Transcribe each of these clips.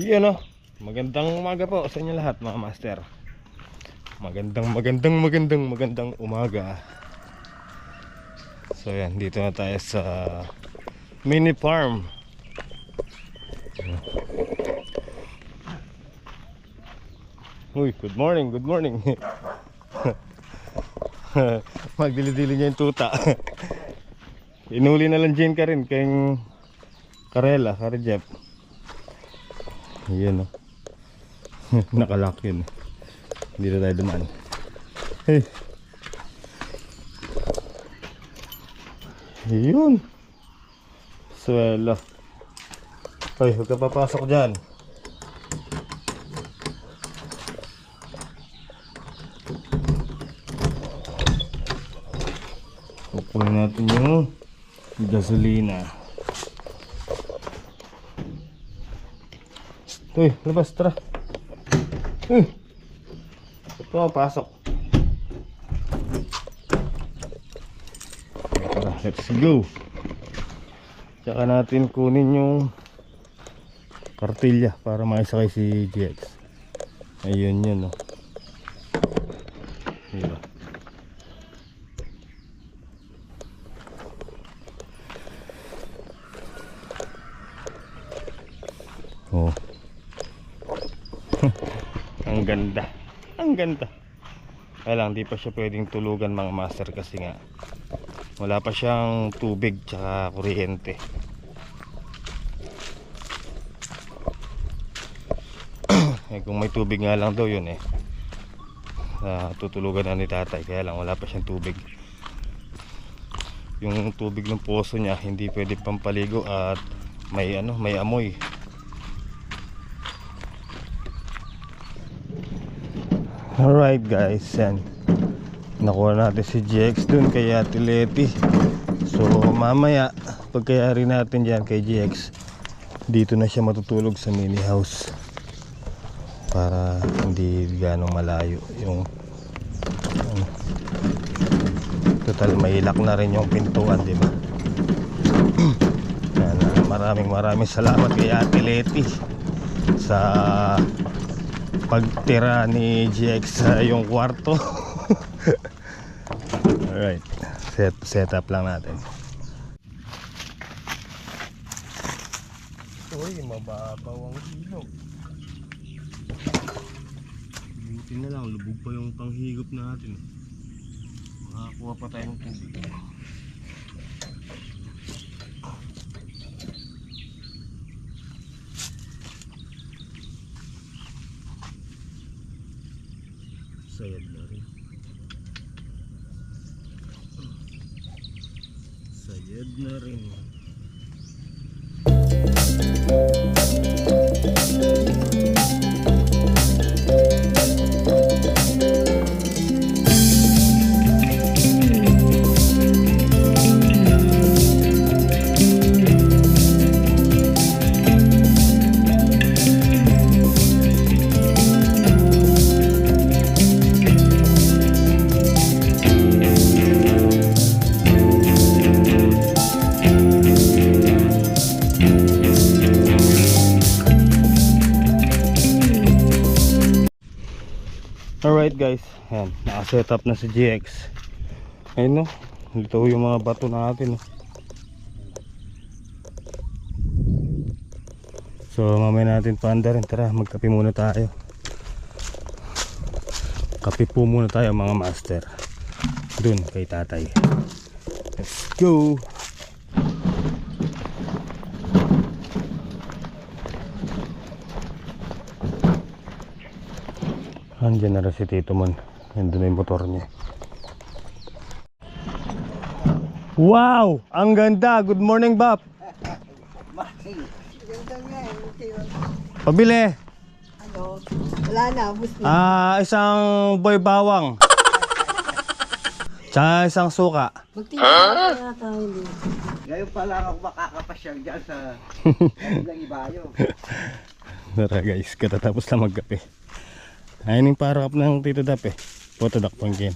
Yan o. Magandang umaga po sa inyo lahat mga master. Magandang umaga. So yan, dito na tayo sa mini farm. Uy, good morning. Magdili-dili niya yung tuta. Inuli na lang dyan ka rin kayong Karela, Karejep. Ayan o. Nakalock yun. Hindi na tayo dumaan. Hey. Yun. Swelo. Ay, huwag ka papasok dyan. Kukunin natin yung gasolina. Uy, labas, tara. Ito, pasok. Tara, let's go. Tsaka natin kunin yung kartilya para maisakay si GX. Ayun yun, no. Diba? Oh. Ang ganda. Kaya lang, di pa siya pwedeng tulugan mga master kasi nga wala pa siyang tubig tsaka kuryente. Eh, kung may tubig nga lang daw yun tutulugan na ni tatay, kaya lang wala pa siyang tubig. Yung tubig ng poso niya hindi pwede pampaligo at may amoy. Alright guys, yan. Nakuha natin si GX dun kay Ate Leti. So mamaya pagkayari natin dyan kay GX, dito na siya matutulog sa mini house para hindi ganong malayo yung total mailak na rin yung pintuan, diba? Yan, maraming salamat kay Ate Leti sa pagtira ni GX sa yung kwarto. Alright, set up lang natin. Uy, mababaw ang ilog. Buti na lang, lubog pa yung panghigop natin. Makakuha pa tayo ng tubig. Sayad na rin. Alright guys, yan, naka-set up na si GX. Ayun no, dito yung mga bato natin no. So mamaya natin paanda rin, tara magkape muna tayo. Kape po muna tayo mga master, dun kay tatay. Let's go. Andiyan na rin si Tito Mon. Nandun na yung motor niya. Wow! Ang ganda! Good morning, Bap! Pabili! Ano? Wala na, ubus na. Isang boy bawang. Tsaka isang suka. Magtinda na tayo din. Ngayon pa lang ako makakapasyal dyan sa ilang ibayo. Tara guys, katatapos lang magkape. Ayun yung para-up ng Tito Dap Potodak Pangkin.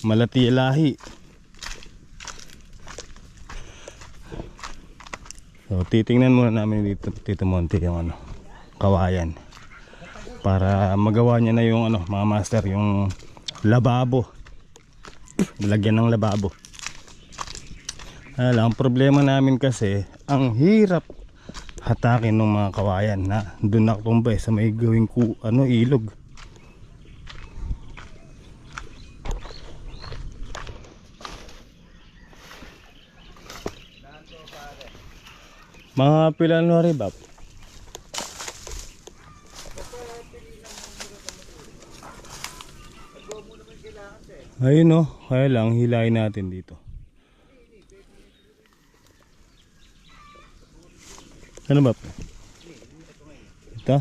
Malati lahi. So titingnan muna namin dito Tito Monte yung ano, kawayan. Para magawa niya na yung ano, mga master, yung lababo. Lagyan ng lababo. Ang problema namin kasi, ang hirap hatakin ng mga kawayan na doon nakatumbay sa may gawing ilog. Mga pilano rin ba? Ayun o, kaya lang hilahin natin dito. Ano ba? Ito?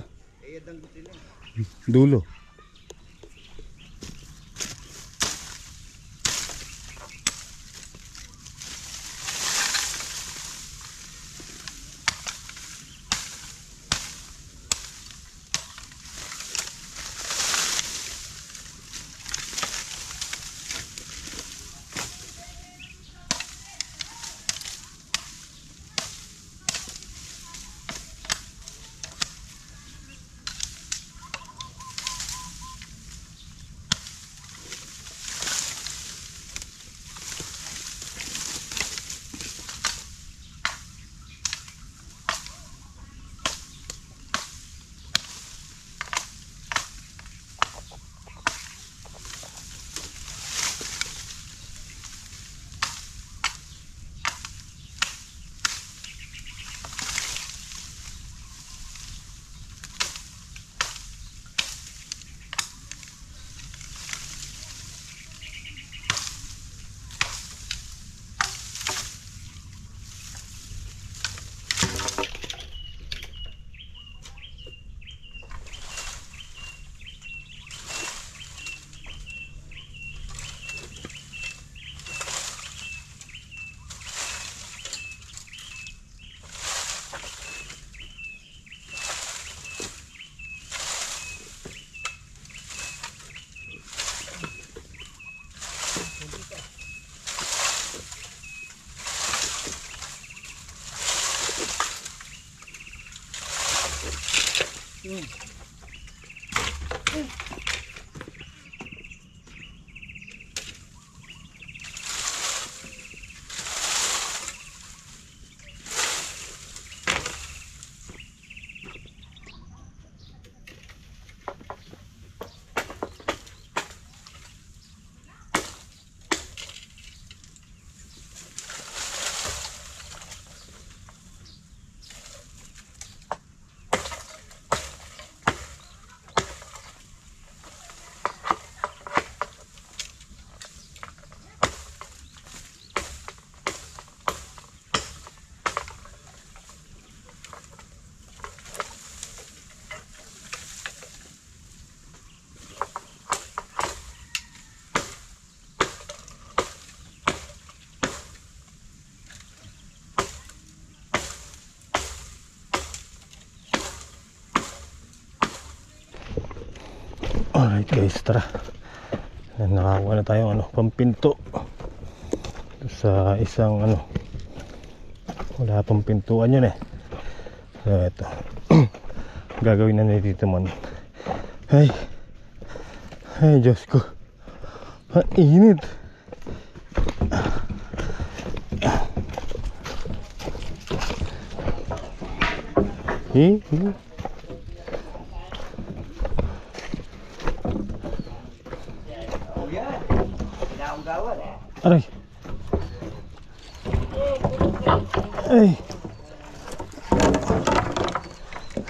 Dulo. Alright guys, tara. Nakakuha na tayong pampinto sa isang wala pang pintuan yun eh. So ito gagawin na ni Tito Mon. Ay Diyos ko, ang init. Aray. Ay.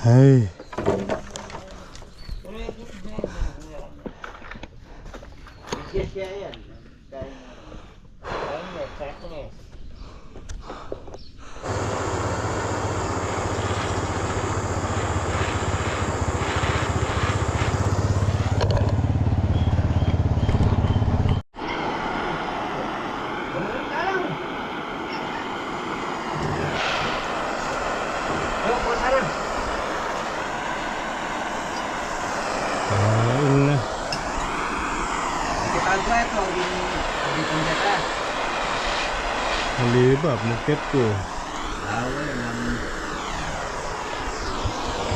Ay. Halibab, mukit ko. Wala nang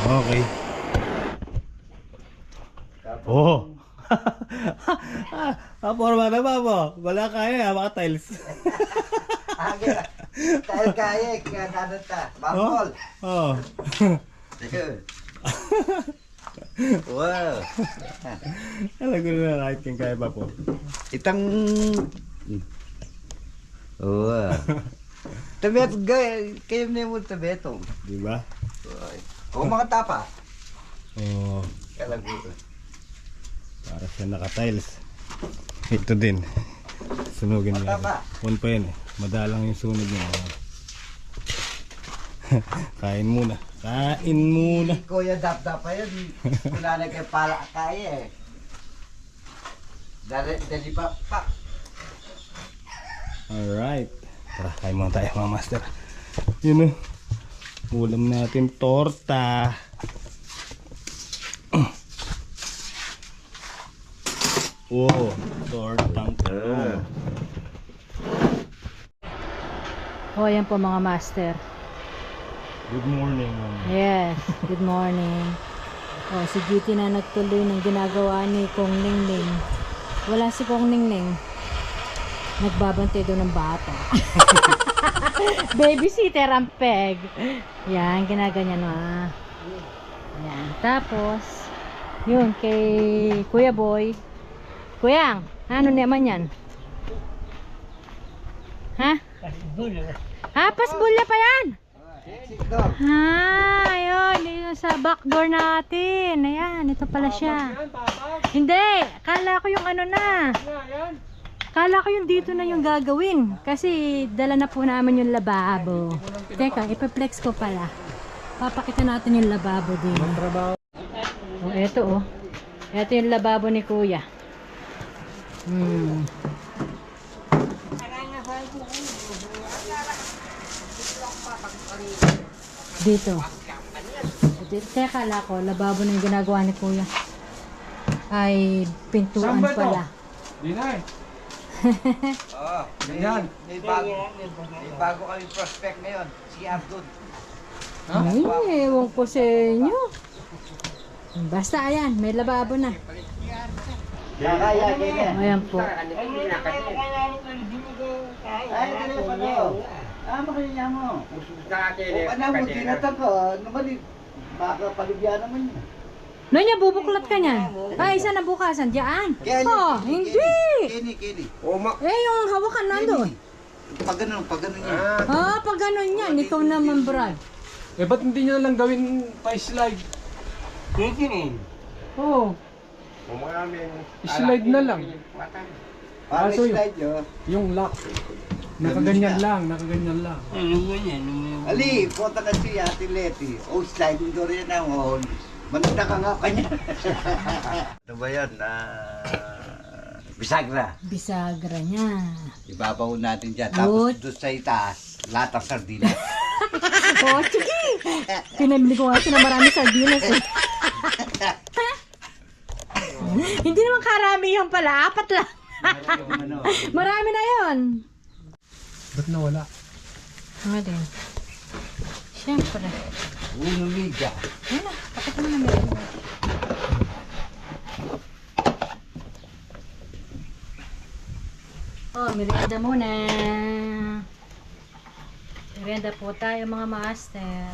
Okay. Oh. Forma na ba mo? Wala kaya, mga tiles. Agil. Dahil kaya, kaya nanon ta. Bangkol. Oh. Ayun. Wow. Alam ko na kahit kang kaya pa po. Itang... Wow. Tabet, kayo na mo tabetong. Di ba? O mga tapa. Oh. Kalagutan. Para siya naka-tiles. Ito din. Sunugin niya. Tapa. One pa yan eh. Madalang yung sunog niya. Kain muna. Kain muna. Kuya dap-dap pa yun. Wala na kayo pala kaya eh. Dali pa. Alright. Tara, kain muna tayo mga master. Yun o. Ulam natin torta. Oh, tortang talong. Oh, yan po mga master. Good morning. Yes, good morning. Oh, si GT na nagtuloy ng ginagawa ni Kong Ningning. Wala si Kong Ningning. Nagbabantay doon ng bata. Babysitter ang peg. Yan, ginaganyan na. Yan. Tapos, yun, kay Kuya Boy. Kuyang, ano naman yan? Ha? Pasbulya pa yan! Ayun, dito sa back door natin. Ayan, ito pala siya. Hindi, kala ko yung ano na. Kala ko yung dito na yung gagawin. Kasi dala na po namin yung lababo. Teka, ipaplex ko pala. Papakita natin yung lababo din. Oh, eto oh. Eto yung lababo ni Kuya. Dito. Teka, kala ko, lababo na yung ginagawa ni Kuya. Ay, pintuan pala. Dinay. Ganyan. May bago kami prospect ngayon. Si Abdul. Ay, ewan ko sa inyo. Basta, ayan, may lababo na. Kaya, ganyan. Ayan po. Ay, ganyan pa daw. Makalinya mo. O ano mo, tinatag ka. Naman, baka paligyan naman niya. Nonya, bubuklat ka niyan. Ay, isa na bukasan. Diyan. Oh, hindi. Kini. Eh, yung hawakan nandun. Pag ganun niya. Ah, pag ganun yan. Ikaw naman, Brad. Eh, ba't hindi nyo lang gawin pa-slide? Oo. Slide na lang. Para Aso yun. slide yun. Yung lock. Nakaganyan lang. Ali, punta ka si Ate Leti. O, sliding door yan ang manita ka nga kanya. Ano ba yan? Bisagra. Bisagra niya. Ibabaw natin dyan. Tapos Good. doon sa itaas, latang sardinas. Oh, sige. Pinabili ko nga na marami sardinas eh. Hindi naman karami yung pala. 4 lang. Ano? Marami na yun. Ba't nawala? Ano din? Siyempre. Uno media. Wala. Pakita mo na meron. Oh, merienda muna. Merienda po tayo mga master.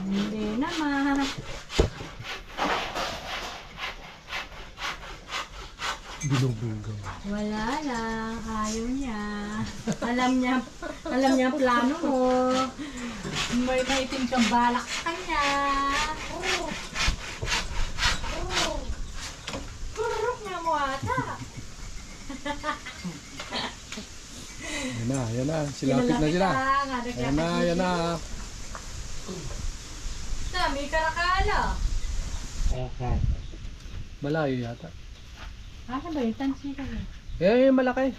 Hindi naman. Bilong-bilong. Wala lang. Ayaw niya. Alam niya ang plano mo. May maitim kang balak sa kanya. Kuruk niya mo ata. Yan na. Silapit na sila. Yan na. May karakala. Malayo yata. Ano ba yung tansi ka eh? Yung malaki.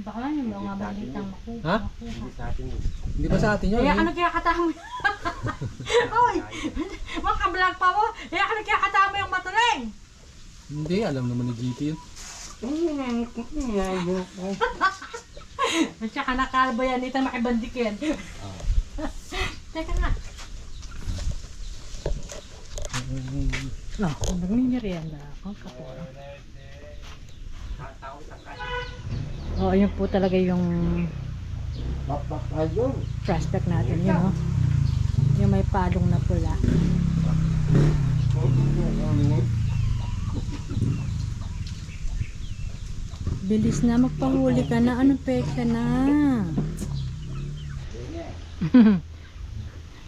Baka yung mga malitang makuha. Ha? Hindi ba sa atin yun? Kaya ka nagkakatahan mo. Oy! Makablog pa mo. Kaya ka nagkakatahan mo yung matuling. Hindi, alam naman ni GT yun. At saka nakalbo yan, ito makibandikin. Teka nga. Nagmimerienda ako. Kapura. Ayun po talaga yung Ayun. prospect natin, yun o. Yung may palong na pula. Bilis na, magpahuli ka na. Anong peka na?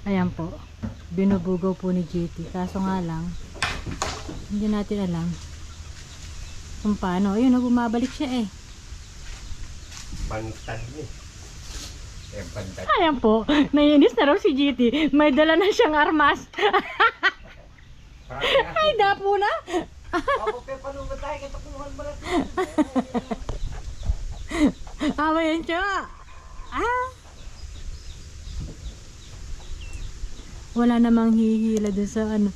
Ayan po. Binubugaw po ni JT. Kaso nga lang, hindi natin alam kung paano. Ayun, bumabalik siya eh. Ayan po, naiinis na raw si GT. May dala na siyang armas. Ay, dapo na. Awayan siya. Ah. Wala namang hihila dun sa ano.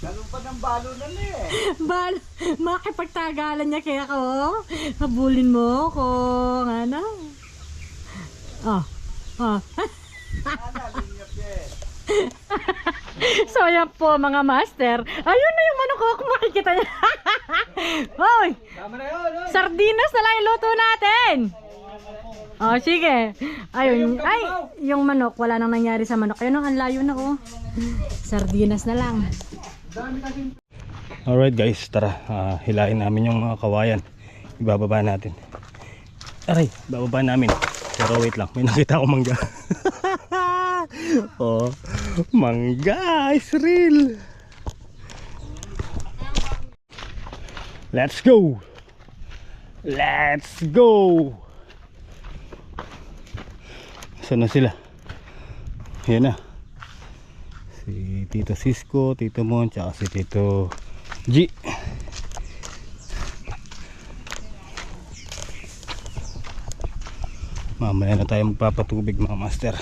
Ganun pa ng balo na eh. Bal, makipagtagalan niya kaya ako. Habulin mo ko. Ano? Oh. Oh. So yan po mga master. Ayun na yung manok ko kung makikita niya. Hoy! Tama na yun, no? Sardinas na lang yung luto natin. Oh, sige. Ayun. Ay, yung manok. Wala nang nangyari sa manok. Ayun ang layo na oh. Sardinas na lang. Alright guys, tara. Hilahin namin yung mga kawayan. Ibababa natin. Aray, bababa namin. Pero wait lang, may nakita akong mangga. Oh, mangga is real. Let's go. Let's go. Saan na sila? Yan na. Si Tito Cisco, Tito Mon, tsaka si Tito G. Mamaya na tayo magpapatubig mga master.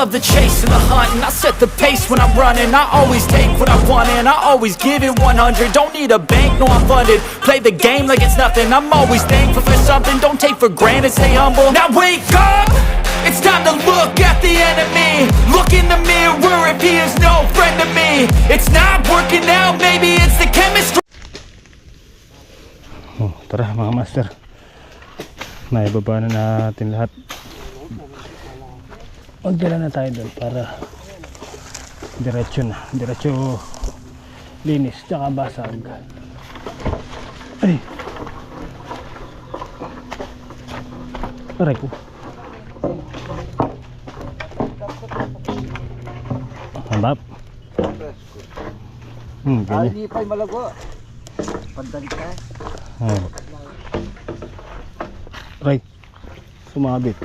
love the chase and the hunt, and I set the pace when I'm running. I always take what I want and I always give it 100. Don't need a bank, no I'm funded. Play the game like it's nothing. I'm always thankful for something. Don't take for granted, stay humble. Now wake up! It's time to look at the enemy. Look in the mirror if he is no friend to me. It's not working out, maybe it's the chemistry. Oh, tara mga master. Naibaba na natin lahat. Magdala na tayo doon para diretso linis tsaka basag. Ay, aray ko. Handap. Ganyan. Hindi pa'y malago. Pandalik ka. Ay. Aray, sumabit.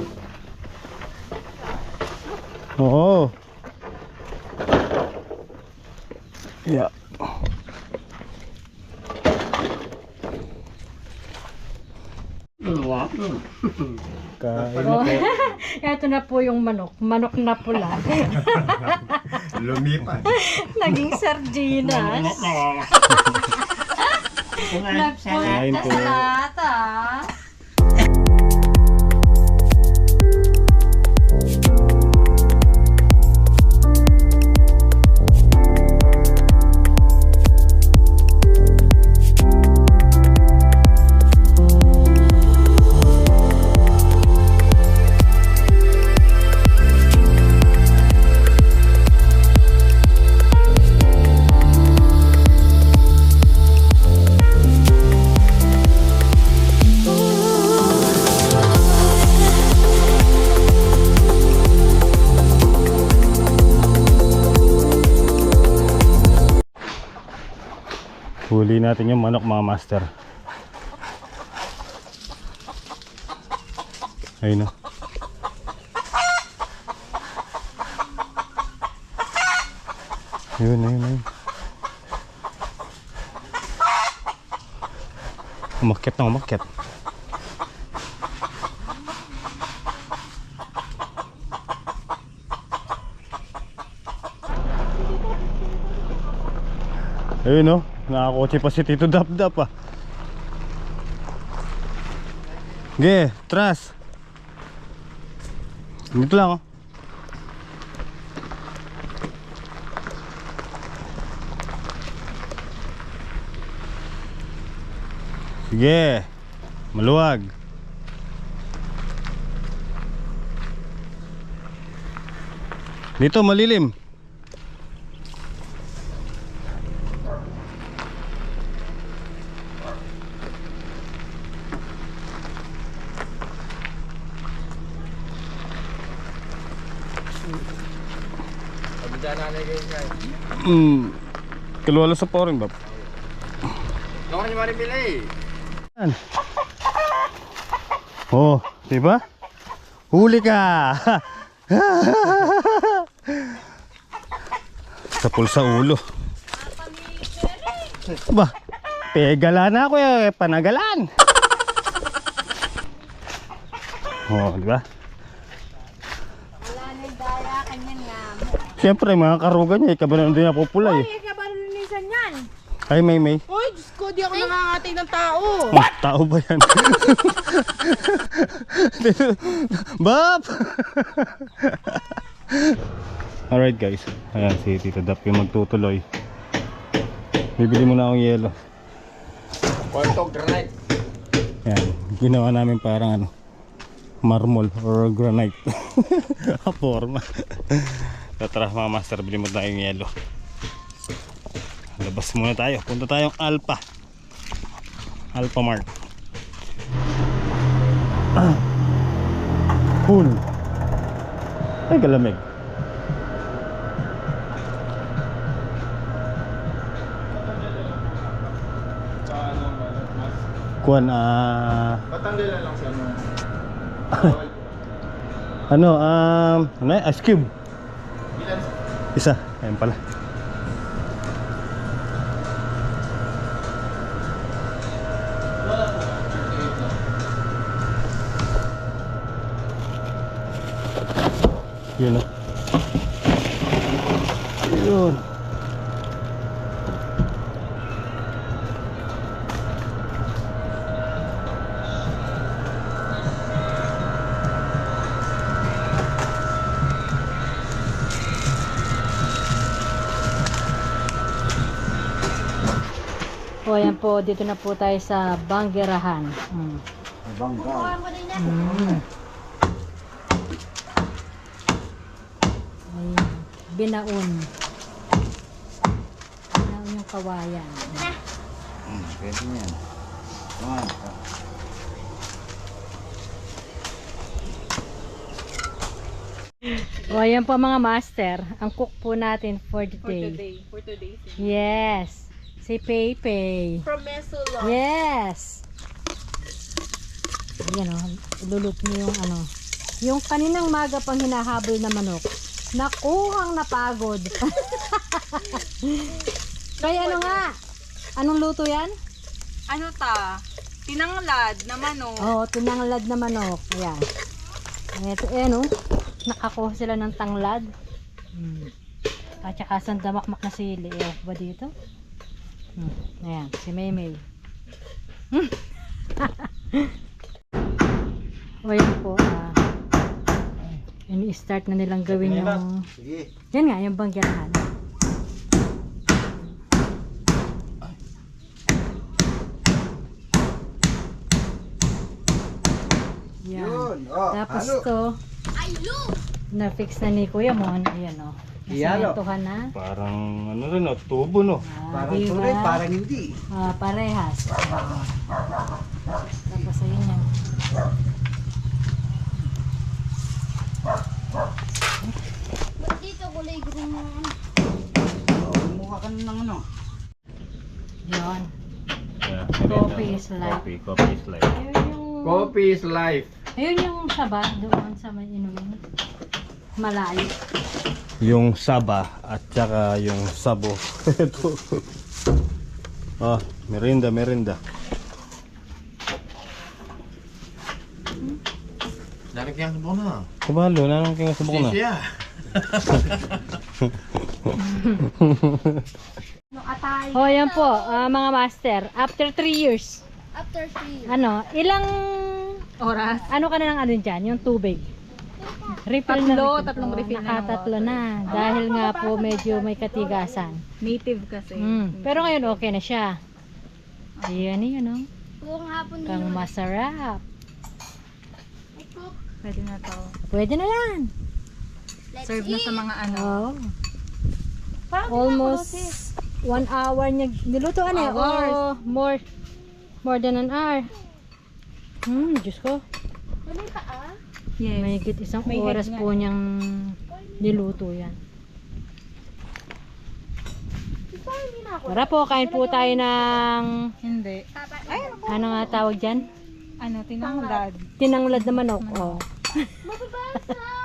Oo. Yeah. Kain na po. Ito na po yung manok. Manok na pula. Lumipat. Naging sardinas. Kain Nagpunta po. sa lata. Huli natin yung manok mga master. Ayun o. Ayun. Umakyat na umakyat. Ayun o. Nakakotse pa si Tito Dap-Dap ah. Ge, tras. Dito lang oh. Sige. Maluwag. Dito malilim. Kalwala sa pouring bab. Ako ni Maribili. Oh, diba? Huli ka. Sapul sa ulo. Ba, pegala na ako eh, panagalan. Oh, diba? Wala na daya, kanyan nga. Siyempre, mga karuga niya, ikabalan din na pupula eh. Ay, kabalunisan yan. Ay, May. Uy, Diyos ko, di ako nangangatay ng tao. Oh, tao ba yan? Bab! Alright guys, ayan si Tito Dap yung magtutuloy. Bibili muna akong yelo. Kwarto, granite. Ayan, ginawa namin parang ano, marmol or granite. Forma. Tara mga master, bili mo tayong yelo. Labas muna tayo, punta tayong Alpha Mart. Cool. Ay galamig. Kuan Patanggalan lang sa ano ice cube. Ilan? Isa, ayun pala. Yun o. Yun. O, ayan po, dito na po tayo sa Banggerahan. Bangga. Ayan, Binaon. Binaon yung kawayan. Pwede yan. Naman. O, ayan po mga master. Ang cook po natin for the day. For today. Yes. Si Pepe. From Mesolo. Yes. Ayan o. Iluluto niyo yung ano. Yung kaninang maga pang hinahabol na manok. Nakuhang napagod. Kaya ano nga? Anong luto yan? Ano ta? Tinanglad na manok. Oo, tinanglad na manok. Ayan. Ito, ayan o. Nakakuha sila ng tanglad. At saka sandamakmak na sili. Ewan ko ba dito? Ayan, si Maymay. O yan po. Ini-start na nilang gawin yung... Sige. Yan nga, yung Banggerahan. Yan. Yun. Oh, Tapos halo. to, na-fix na ni Kuya Mon. Ayan o. Iyalo. Nasayantuhan na. Parang ano rin, tubo no. Parang Diba? tunay, parang hindi. Parehas. Tapos ayun yan. Dito kulay green mo. Oh, mukha ka ng ano. Yun. Yeah, Coffee is life. Coffee is life. Ayun yung... Coffee is life. Ayun yung saba doon sa may inumin. Malayo. Yung saba at saka yung sabo. Ito. Ah, merinda. Darik yang subok na. Kabalo, nanong kaya sabok na. Siya. No, atay. O yan po, mga master. After 3 years. After 3. Ano, ilang... Oras. Ano ka na ng ano dyan? Yung tubig? Refill na refill. Tatlong refill na ng Nakatatlo na. Dahil nga po medyo may katigasan. Native kasi. Pero ngayon okay na siya. Ayan yun o. Buong hapon din. Kang masarap. Pwede na to. Pwede na yan. Let's Serve na sa mga ano. Oh. Almost 1 hour niya niluto ano eh. Hours. Oh, more than an hour. Diyos ko. Wala pa ah. Yes. May higit isang May head oras nga po eh. niyang niluto yan. Tara po, kain po tayo ng Hindi. ano nga tawag dyan? Ano, tinanglad. Tinanglad na manok. Oh. Mababasa.